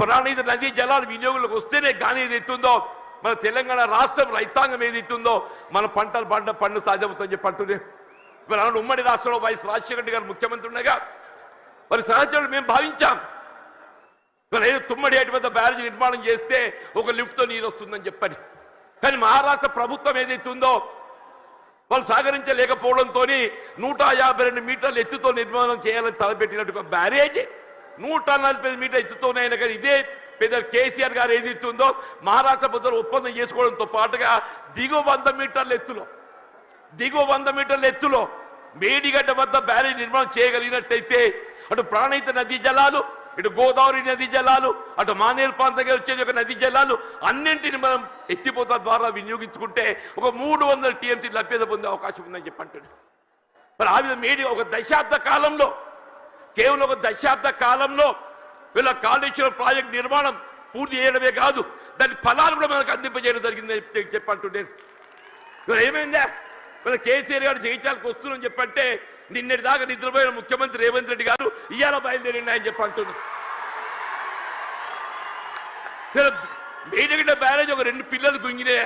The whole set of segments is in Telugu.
ప్రాణహిత నదీ జలాలు వినియోగంలోకి వస్తేనే కానీ ఏదైతుందో మన తెలంగాణ రాష్ట్రం రైతాంగం ఏదైతుందో మన పంటలు పండు సాధ్యమవుతుందని చెప్పి అంటూనే మరి అలాంటి ఉమ్మడి రాష్ట్రంలో వైఎస్ రాజశేఖర రెడ్డి గారు ముఖ్యమంత్రి ఉండగా మరి సహచరులు మేము భావించాం మరి ఏదో తుమ్మడి ఏటి వద్ద బ్యారేజ్ నిర్మాణం చేస్తే ఒక లిఫ్ట్తో నీరు వస్తుందని చెప్పని. కానీ మహారాష్ట్ర ప్రభుత్వం ఏదైతుందో వాళ్ళు సహకరించలేకపోవడంతో 152 మీటర్ల ఎత్తుతో నిర్మాణం చేయాలని తలపెట్టినట్టు బ్యారేజ్ 145 మీటర్ల ఎత్తుతోనే అయినా కానీ ఇదే పెద్ద కేసీఆర్ గారు ఏదైతుందో మహారాష్ట్ర ప్రభుత్వం ఒప్పందం చేసుకోవడంతో పాటుగా దిగువ 100 మీటర్ల ఎత్తులో మేడిగడ్డ వద్ద బ్యారేజ్ నిర్మాణం చేయగలిగినట్టయితే అటు ప్రాణహిత నదీ జలాలు, ఇటు గోదావరి నదీ జలాలు, అటు మానేరు ప్రాంతంగా వచ్చే నదీ జలాలు అన్నింటిని మనం ఎత్తిపోత ద్వారా వినియోగించుకుంటే ఒక 300 టీఎంసీ లభ్యత పొందే అవకాశం ఉందని చెప్పి అంటున్నాడు. మరి ఆ విధంగా ఒక దశాబ్ద కాలంలో కేవలం ఒక దశాబ్ద కాలంలో వీళ్ళ కాళేశ్వరం ప్రాజెక్ట్ నిర్మాణం పూర్తి చేయడమే కాదు దాని ఫలాలు కూడా మనకు అందింపజేయడం జరిగిందని చెప్పంటున్నాను. ఇవాళ ఏమైందా వీళ్ళ కేసీఆర్ గారు జగిత్యాలకు వస్తున్నారని చెప్పంటే నిన్నటి దాకా నిద్రపోయిన ముఖ్యమంత్రి రేవంత్ రెడ్డి గారు ఇవాళ బయలుదేరిండి అని చెప్పంటున్నారు. మేడిగడ్డ బ్యారేజ్ ఒక 2 పిల్లలు గుంగినే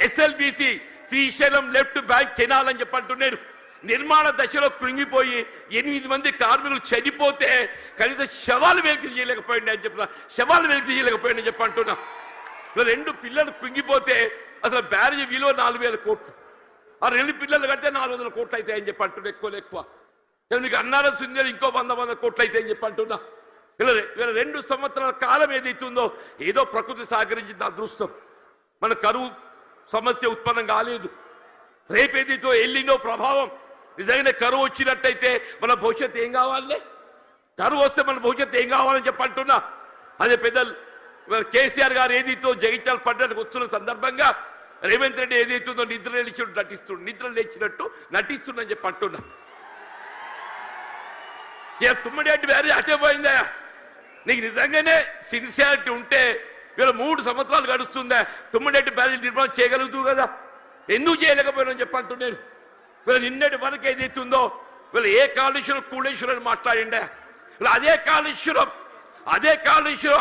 SLBC Srisailam left bank canal అని చెప్పంటున్నాడు. నిర్మాణ దశలో కృంగిపోయి 8 మంది కార్మికులు చనిపోతే కనీసం శవాలు వెలికి చేయలేకపోయింది అని చెప్పిన శవాలు వెలికి చేయలేకపోయింది అని చెప్పి అంటున్నా. 2 పిల్లలు కృంగిపోతే అసలు బ్యారేజ్ విలువ 4000 కోట్లు, ఆ 2 పిల్లలు కడితే 400 కోట్లు అవుతాయి అని చెప్పి అంటున్నా. ఎక్కువ మీకు అన్నారం సుందర ఇంకో 100 కోట్లు అవుతాయి అని చెప్పి అంటున్నా. వీళ్ళ 2 సంవత్సరాల కాలం ఏదైతుందో ఏదో ప్రకృతి సహకరించింది అదృష్టం. మన కరువు సమస్య ఉత్పన్నం కాలేదు. రేపేదైతే ఎల్లినో ప్రభావం నిజంగానే కరువు వచ్చినట్టయితే మన భవిష్యత్తు ఏం కావాలి? కరువు వస్తే మన భవిష్యత్తు ఏం కావాలని చెప్పి అంటున్నా. అదే పెద్దలు కేసీఆర్ గారు ఏదైతే జగిత్యాల పడ్డానికి వస్తున్న సందర్భంగా రేవంత్ రెడ్డి ఏదైతుందో నిద్ర లేచినట్టు నటిస్తుందని చెప్పి అంటున్నా. ఇక తుమ్మడి బ్యారేజ్ అటే పోయిందా? నీకు నిజంగానే సిన్సియారిటీ ఉంటే వీళ్ళ 3 సంవత్సరాలు గడుస్తుందా తుమ్మడి బ్యారేజ్ నిర్మాణం చేయగలుగుతూ కదా, ఎందుకు చేయలేకపోయినా చెప్పి అంటున్నాను. వీళ్ళు నిన్నటి వరకు ఏదైతుందో వీళ్ళు ఏ కాళేశ్వరం కూళేశ్వరం అని మాట్లాడిండే అదే కాళేశ్వరం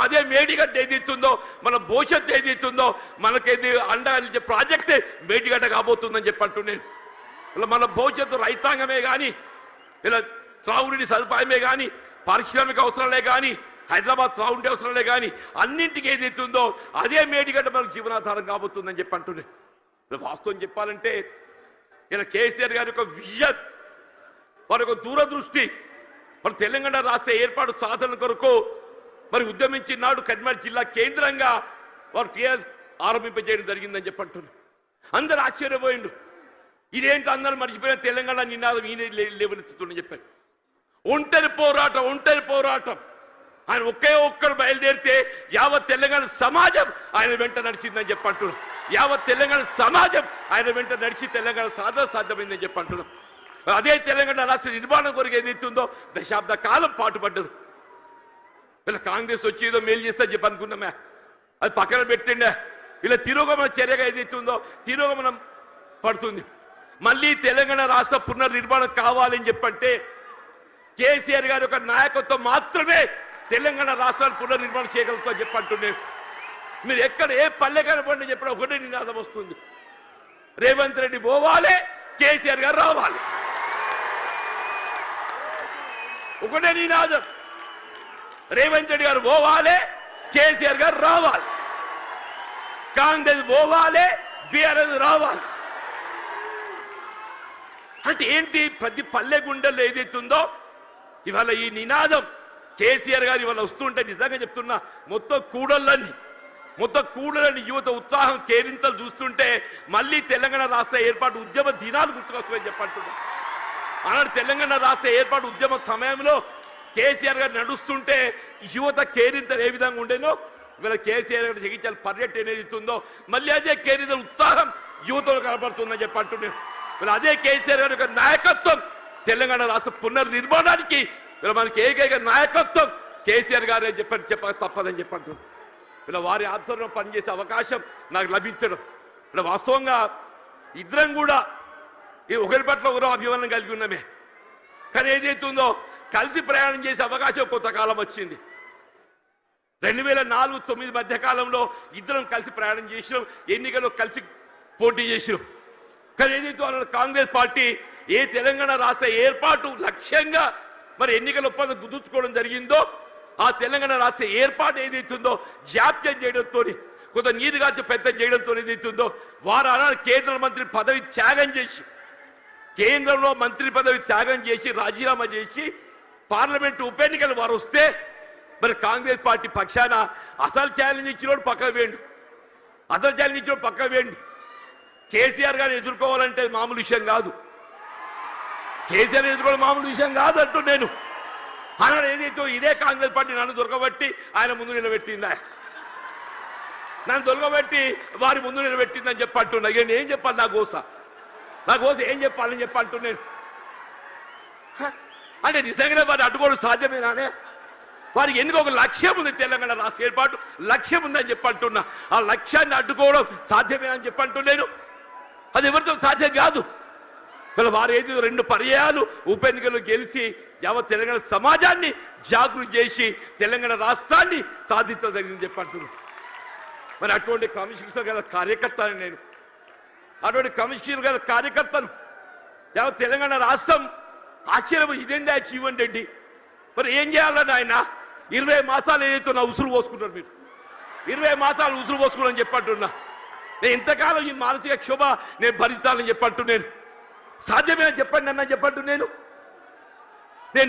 అదే మేడిగడ్డ ఏదైతుందో మన భవిష్యత్తు ఏదైతుందో మనకేది అండగా ప్రాజెక్టే మేడిగడ్డ కాబోతుందని చెప్పి అంటున్నాను. ఇలా మన భవిష్యత్తు రైతాంగమే కానీ ఇలా త్రాగునీటి సదుపాయమే కానీ పారిశ్రామిక అవసరాలే కానీ హైదరాబాద్ త్రాగునీటి అవసరాలే కానీ అన్నింటికి ఏదైతుందో అదే మేడిగడ్డ మనకు జీవనాధారం కాబోతుందని చెప్పి అంటున్నాను. వాస్తవం చెప్పాలంటే ఇలా కేసీఆర్ గారి యొక్క విజన్, వారి యొక్క దూరదృష్టి, మన తెలంగాణ రాష్ట్ర ఏర్పాటు సాధన కొరకు మరి ఉద్యమించిన నాడు కరీంనగర్ జిల్లా కేంద్రంగా వారు టీఆర్ఎస్ ఆరంభింపజేయడం జరిగిందని చెప్పి అంటున్నారు. అందరూ ఆశ్చర్యపోయిండు. ఇదేంటి అందరూ మర్చిపోయిన తెలంగాణ నినాదం ఈయన లేవనెత్తుతుందని చెప్పారు. ఒంటరి పోరాటం ఆయన ఒక్కడు బయలుదేరితే యావత్ తెలంగాణ సమాజం ఆయన వెంట నడిచిందని చెప్పి అంటున్నారు. యావత్ తెలంగాణ సమాజం ఆయన వెంట నడిచి తెలంగాణ సాధ్యమైందని చెప్పి అంటున్నాం. అదే తెలంగాణ రాష్ట్ర నిర్మాణం కొరకు ఏదైతుందో దశాబ్ద కాలం పాటుపడ్డారు. వీళ్ళ కాంగ్రెస్ వచ్చి ఏదో మేలు చేస్తా చెప్పి అనుకున్నామే, అది పక్కన పెట్టండి. ఇలా తిరోగమన చర్యగా ఏదైతుందో తిరోగమనం పడుతుంది. మళ్ళీ తెలంగాణ రాష్ట్ర పునర్నిర్మాణం కావాలని చెప్పంటే కేసీఆర్ గారి యొక్క నాయకత్వం మాత్రమే తెలంగాణ రాష్ట్రాన్ని పునర్నిర్మాణం చేయగలుగుతామని చెప్పి అంటున్నాను. మీరు ఎక్కడ ఏ పల్లె కనపడి చెప్పిన ఒకటే నినాదం వస్తుంది, రేవంత్ రెడ్డి పోవాలి, కేసీఆర్ గారు రావాలి. ఒకటే నినాదం, రేవంత్ రెడ్డి గారు పోవాలి, కేసీఆర్ గారు రావాలి. కాంగ్రెస్ పోవాలి, బీఆర్ఎస్ రావాలి. అంటే ఏంటి? ప్రతి పల్లె గుండెల్లో ఏదైతుందో ఇవాళ ఈ నినాదం కేసీఆర్ గారు ఇవాళ వస్తుంటే నిజంగా చెప్తున్నా మొత్తం కూడలని యువత ఉత్సాహం కేరింతలు చూస్తుంటే మళ్ళీ తెలంగాణ రాష్ట్ర ఏర్పాటు ఉద్యమ దినాలు గుర్తుకొస్తాయని చెప్పంటున్నా. ఆనాడు తెలంగాణ రాష్ట్ర ఏర్పాటు ఉద్యమ సమయంలో కేసీఆర్ గారు నడుస్తుంటే యువత కేరింతలు ఏ విధంగా ఉండేనో ఇవాళ కేసీఆర్ గారు జగిత్యాల పర్యటన ఏదైతుందో మళ్ళీ అదే కేరింతల ఉత్సాహం యువతలో కనబడుతుందని చెప్పంటున్నాను. వీళ్ళు అదే కేసీఆర్ గారి యొక్క నాయకత్వం తెలంగాణ రాష్ట్ర పునర్నిర్మాణానికి వీళ్ళ మనకి ఏకైక నాయకత్వం కేసీఆర్ గారే చెప్పక తప్పదని చెప్పంటున్నారు. ఇలా వారి ఆధ్వర్యంలో పనిచేసే అవకాశం నాకు లభించడం ఇలా వాస్తవంగా ఇద్దరం కూడా ఈ ఒకరి పట్ల ఒకరో అభిమానం కలిగి ఉన్నామే. కానీ ఏదైతుందో కలిసి ప్రయాణం చేసే అవకాశం కొంతకాలం వచ్చింది. 2004-9 మధ్య కాలంలో ఇద్దరం కలిసి ప్రయాణం చేసినాం, ఎన్నికల్లో కలిసి పోటీ చేసినాం. కానీ ఏదైతే వాళ్ళ కాంగ్రెస్ పార్టీ ఏ తెలంగాణ రాష్ట్ర ఏర్పాటు లక్ష్యంగా మరి ఎన్నికల ఒప్పందం కుదుర్చుకోవడం జరిగిందో, ఆ తెలంగాణ రాష్ట్ర ఏర్పాటు ఏదైతుందో జాప్యం చేయడంతో, కొంత నీరుగాచి పెద్ద చేయడంతో ఏదైతుందో వారు ఆనాడు కేంద్ర మంత్రి పదవి త్యాగం చేసి, కేంద్రంలో మంత్రి పదవి త్యాగం చేసి రాజీనామా చేసి పార్లమెంటు ఉప ఎన్నికలు వారు వస్తే మరి కాంగ్రెస్ పార్టీ పక్షాన అసలు ఛాలెంజ్ ఇచ్చినోడు పక్కకు వేయండి, అసలు ఛాలెంజ్ ఇచ్చినోడు పక్కకు వేయండి. కేసీఆర్ గారిని ఎదుర్కోవాలంటే మామూలు విషయం కాదు, కేసీఆర్ ఎదుర్కోవడం మామూలు విషయం కాదు అంటూ నేను ఆనాడు ఏదైతే ఇదే కాంగ్రెస్ పార్టీ నన్ను దొరకబట్టి ఆయన ముందు నిలబెట్టిందా, నన్ను దొరకబెట్టి వారి ముందు నిలబెట్టిందని చెప్పంటున్నా. ఇక నేను ఏం చెప్పాలి, నా కోస ఏం చెప్పాలని చెప్పంటున్నాను. అంటే నిజంగానే వారిని అడ్డుకోవడం సాధ్యమేనానే? వారికి ఎందుకు ఒక లక్ష్యం ఉంది, తెలంగాణ రాష్ట్ర ఏర్పాటు లక్ష్యం ఉందని చెప్పంటున్నా. ఆ లక్ష్యాన్ని అడ్డుకోవడం సాధ్యమే అని చెప్పంటున్నాను. అది ఎవరితో సాధ్యం కాదు. వారు ఏది 2 పర్యాయాలు ఉప ఎన్నికలు గెలిచి యావత్ తెలంగాణ సమాజాన్ని జాగృతి చేసి తెలంగాణ రాష్ట్రాన్ని సాధించడం జరిగిందని చెప్పంటున్నాను. మరి అటువంటి కమిషనర్ గారి కార్యకర్తను నేను, అటువంటి కమిషనర్ గారి కార్యకర్తను యావత్ తెలంగాణ రాష్ట్రం ఆశ్చర్యం, ఇదేందా జీవన్ రెడ్డి మరి ఏం చేయాలని ఆయన 20 మాసాలు ఏదైతే నా ఉసురు పోసుకుంటారు మీరు, 20 మాసాలు ఉసురు పోసుకున్నాను చెప్పంటున్నా. నేను ఇంతకాలం ఈ మానసిక క్షోభ నేను భరించాలని చెప్పంటున్నాను. సాధ్యమేనా చెప్పండి అన్న చెప్పంటు. నేను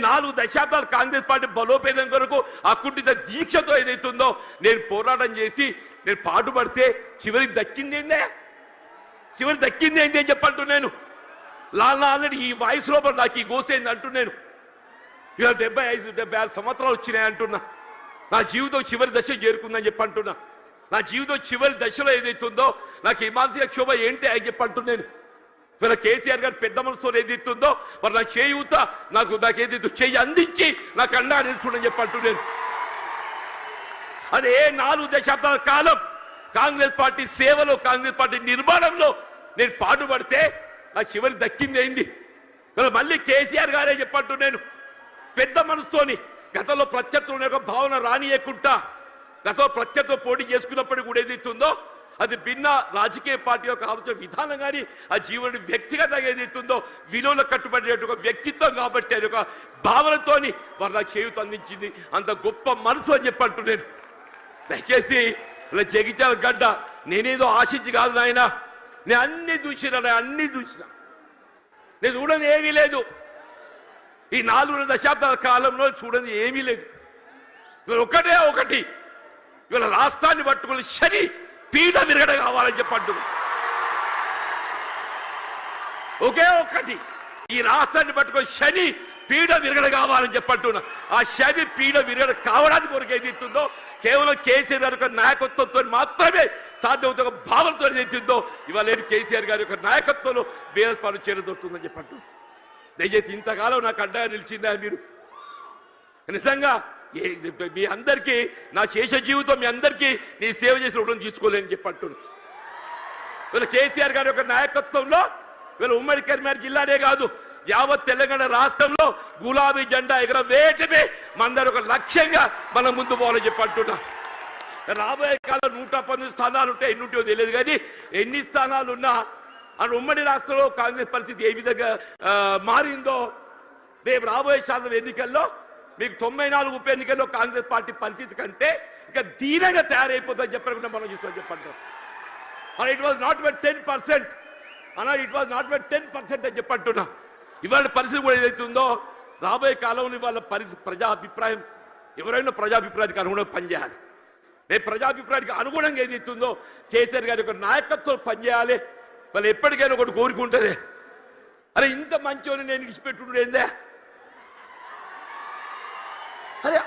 4 దశాబ్దాలు కాంగ్రెస్ పార్టీ బలోపేతం కొరకు అకుంఠిత దీక్షతో ఏదైతుందో నేను పోరాటం చేసి నేను పాటుపడితే చివరికి దక్కింది ఏంటి అని చెప్పంటు. నేను ఆల్రెడీ ఈ వాయిస్ లోపల నాకు ఈ గోసేంది అంటూ నేను ఇవాళ 75-76 సంవత్సరాలు వచ్చినాయి అంటున్నా. నా జీవితం చివరి దశ చేరుకుందని చెప్పంటున్నా. నా జీవితం చివరి దశలో ఏదైతుందో నాకు ఈ మానసిక క్షోభ ఏంటి అని చెప్పంటున్నాను. వీళ్ళ కేసీఆర్ గారు పెద్ద మనసుతో ఏదైతుందో మరి నా చేయూత నాకేదైతే చెయ్యి అందించి నాకు అండా నిలుచుండని చెప్పంటున్నాను. అదే 4 దశాబ్దాల కాలం కాంగ్రెస్ పార్టీ సేవలో, కాంగ్రెస్ పార్టీ నిర్మాణంలో నేను పాటుపడితే నా చివరి దక్కింది అయింది. మళ్ళీ కేసీఆర్ గారే చెప్పంటున్నాను పెద్ద మనసుతోని గతంలో ప్రత్యర్థులు ఒక భావన రానియకుండా గతంలో ప్రత్యర్థులు పోటీ చేసుకున్నప్పటికీ కూడా ఏదైతుందో అది భిన్న రాజకీయ పార్టీ యొక్క ఆలోచన విధానం కానీ ఆ జీవన వ్యక్తిగతంగా ఏదైతుందో విలువలు కట్టుబడే ఒక వ్యక్తిత్వం కాబట్టి అది ఒక భావనతోని వారు నాకు చేయూత అందించింది. అంత గొప్ప మనసు అని చెప్పంటూ నేను దయచేసి ఇలా జగిత్యాల గడ్డ నేనేదో ఆశించి కాదు నాయన, నేను అన్ని చూసిన నేను చూడని ఏమీ లేదు. ఈ 4 దశాబ్దాల కాలంలో చూడని ఏమీ లేదు. ఇవాళ ఒకటి ఇవాళ రాష్ట్రాన్ని పట్టుకుని శని పీఠ విరగడ కావాలని చెప్పంటు. ఒకే ఒకటి ఈ రాష్ట్రాన్ని పట్టుకొని శని పీఠ విరగడ కావాలని చెప్పంటున్నా. ఆ శని పీఠ విరగడ కావడానికి కొరకు ఏదైతుందో కేవలం కేసీఆర్ గారి యొక్క నాయకత్వంతో మాత్రమే సాధ్యమవుతుంది. ఒక భావనతో ఏదైతుందో ఇవాళ కేసీఆర్ గారి యొక్క నాయకత్వంలో బీఆర్ఎస్ పార్టీ చేరదొరుకుతుందని చెప్పంటు. దయచేసి ఇంతకాలం నాకు అడ్డగా నిలిచిందా మీరు? నిజంగా మీ అందరికీ నా శేష జీవితం మీ అందరికీ నీ సేవ చేసి రుణం తీసుకోలేని చెప్పంటున్నాను. వీళ్ళ కేసీఆర్ గారి యొక్క నాయకత్వంలో వీళ్ళ ఉమ్మడి కరీంనగర్ జిల్లానే కాదు యావత్ తెలంగాణ రాష్ట్రంలో గులాబీ జెండా ఎగరవేయటమే మనందరి ఒక లక్ష్యంగా మనం ముందు పోవాలని చెప్పంటున్నా. రాబోయే కాలం 119 స్థానాలు ఉంటాయి, ఎన్ని ఉంటాయో తెలియదు. కానీ ఎన్ని స్థానాలు ఉన్నా అని ఉమ్మడి రాష్ట్రంలో కాంగ్రెస్ పరిస్థితి ఏ విధంగా మారిందో రేపు రాబోయే శాసన ఎన్నికల్లో మీకు 94 ఉప ఎన్నికల్లో కాంగ్రెస్ పార్టీ పరిస్థితి కంటే ఇక దీనంగా తయారైపోతుందని చెప్పకుండా మనం చూస్తామని చెప్పంటాం. It was not but 10% it was not but 10% అని చెప్పంటున్నా. ఇవాళ పరిస్థితి కూడా ఏదైతుందో రాబోయే కాలంలో ఇవాళ ప్రజాభిప్రాయం ఎవరైనా ప్రజాభిప్రాయానికి అనుగుణంగా పనిచేయాలి. రేపు ప్రజాభిప్రాయానికి అనుగుణంగా ఏదైతుందో కేసీఆర్ గారి యొక్క నాయకత్వం పనిచేయాలి. వాళ్ళు ఎప్పటికైనా ఒకటి కోరుకుంటుంది, అరే ఇంత మంచోని నేను ఇచ్చిపెట్టుడు ఏందే, అరే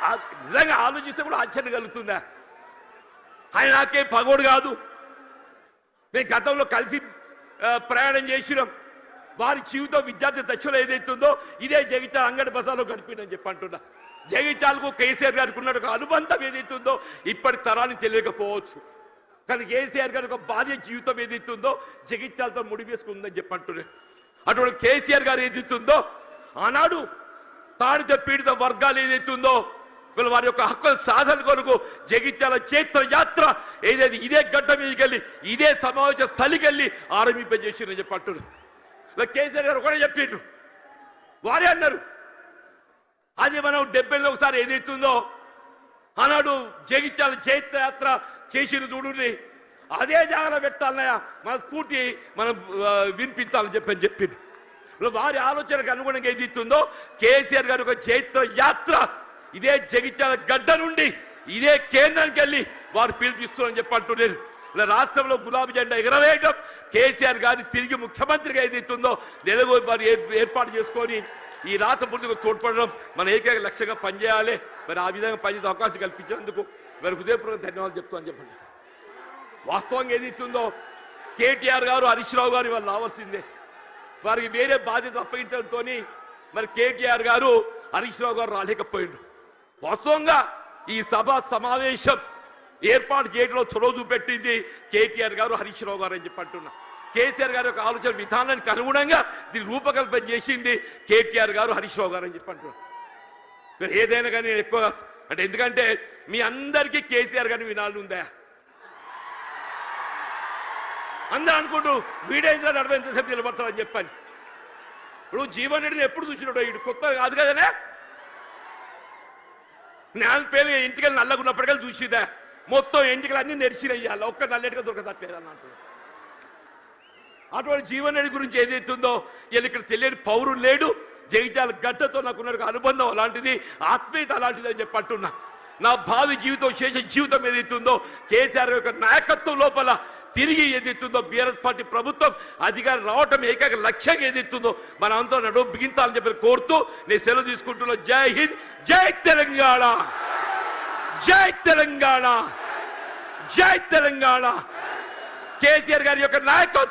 నిజంగా ఆలోచిస్తే కూడా ఆశ్చర్యం కలుగుతుందా? ఆయన నాకే పగోడు కాదు, నేను గతంలో కలిసి ప్రయాణం చేసినాం. వారి జీవితం విద్యార్థి దశలో ఏదైతుందో ఇదే జగిత్యాల అంగడి బజార్లో గడిపిందని చెప్పంటున్నా. జగిత్యాలకు కేసీఆర్ గారికి ఉన్న ఒక అనుబంధం ఏదైతుందో ఇప్పటి తరాన్ని తెలియకపోవచ్చు, కానీ కేసీఆర్ గారి ఒక బాల్య జీవితం ఏదైతుందో జగిత్యాలతో ముడివేసుకుందని చెప్పంటున్నాను. అటువంటి కేసీఆర్ గారు ఏదైతుందో ఆనాడు తాడిత పీడిత వర్గాలు ఏదైతుందో వీళ్ళు వారి యొక్క హక్కుల సాధన కొరకు జగిత్యాల చైత్ర యాత్ర ఏదైతే ఇదే గడ్డ మీదకి వెళ్ళి ఇదే సమావేశ స్థలికి వెళ్ళి ఆరంభింపజేసిందని చెప్పి అంటున్నారు. కేసీఆర్ గారు కూడా చెప్పిండ్రు, వారే అన్నారు అది మనం 70లో ఒకసారి ఏదైతుందో ఆనాడు జగిత్యాల చైత్ర యాత్ర చేసిన చూడుని అదే జాగ్రత్త పెట్టాలన్నయ్య, మన స్ఫూర్తి మనం వినిపించాలని చెప్పిండు. వారి ఆలోచనకు అనుగుణంగా ఏదైతుందో కేసీఆర్ గారి ఒక చైత్ర యాత్ర ఇదే జగిత్యాల గడ్డ నుండి ఇదే కేంద్రానికి వెళ్ళి వారు పిలిపిస్తున్నారని చెప్పి అంటున్నారు. ఇలా రాష్ట్రంలో గులాబీ జెండా ఎగరవేయడం, కేసీఆర్ గారిని తిరిగి ముఖ్యమంత్రిగా ఏదైతుందో నెలగో వారు ఏర్పాటు చేసుకొని ఈ రాష్ట్ర పూర్తిగా తోడ్పడడం మన ఏకైక లక్ష్యంగా పనిచేయాలి. మరి ఆ విధంగా పనిచేసే అవకాశం కల్పించినందుకు మరి హృదయపూర్వక ధన్యవాదాలు చెప్తామని చెప్పండి. వాస్తవంగా ఏదైతుందో కేటీఆర్ గారు హరీష్ రావు గారు వాళ్ళు రావాల్సిందే, వారికి వేరే బాధ్యత అప్పగించడంతో మరి కేటీఆర్ గారు హరీష్ రావు గారు రాలేకపోయిండు. వాస్తవంగా ఈ సభ సమావేశం ఏర్పాటు చేయడంలో చొరవ చూపెట్టింది కేటీఆర్ గారు హరీష్ రావు గారు అని చెప్పి అంటున్నా. కేసీఆర్ గారి యొక్క ఆలోచన విధానానికి అనుగుణంగా దీన్ని రూపకల్పన చేసింది కేటీఆర్ గారు హరీష్ రావు గారు అని చెప్పి అంటున్నా. ఏదైనా కానీ నేను ఎక్కువ అంటే ఎందుకంటే మీ అందరికీ కేసీఆర్ గారిని వినాలని ఉందా? అందరూ అనుకుంటూ వీడైందా నడవ ఎంతసేపు నిలబడతారని చెప్పని. ఇప్పుడు జీవన్ రెడ్డిని ఎప్పుడు చూసినాడో ఇటు కొత్త కాదు కదనే. నేను పేరు ఇంటికెళ్ళి నల్లగున్నప్పటికీ చూసిదా మొత్తం ఇంటికలు అన్ని నెరిసినయ్యాలి, ఒక్క నల్లెటిగా దొరకదట్లేదు అన్నట్టు. అటువంటి జీవన్ రెడ్డి గురించి ఏదైతుందో వీళ్ళు ఇక్కడ తెలియని పౌరులు లేడు. జగిత్యాల గడ్డతో నాకున్న అనుబంధం అలాంటిది, ఆత్మీయత అలాంటిది అని చెప్పి అంటున్నా. నా భావి జీవితం శేష జీవితం ఏదైతుందో కేసీఆర్ యొక్క నాయకత్వం లోపల తిరిగి ఏదైతుందో బీఆర్ఎస్ పార్టీ ప్రభుత్వం అధికారం రావటం ఏకైక లక్ష్యంగా ఏదైతుందో మన అంతా నడుము బిగించాలని చెప్పి కోరుతూ నేను సెలవు తీసుకుంటున్నా. జై హింద్, జై తెలంగాణ, జై తెలంగాణ, జై తెలంగాణ. కేసీఆర్ గారి యొక్క నాయకత్వం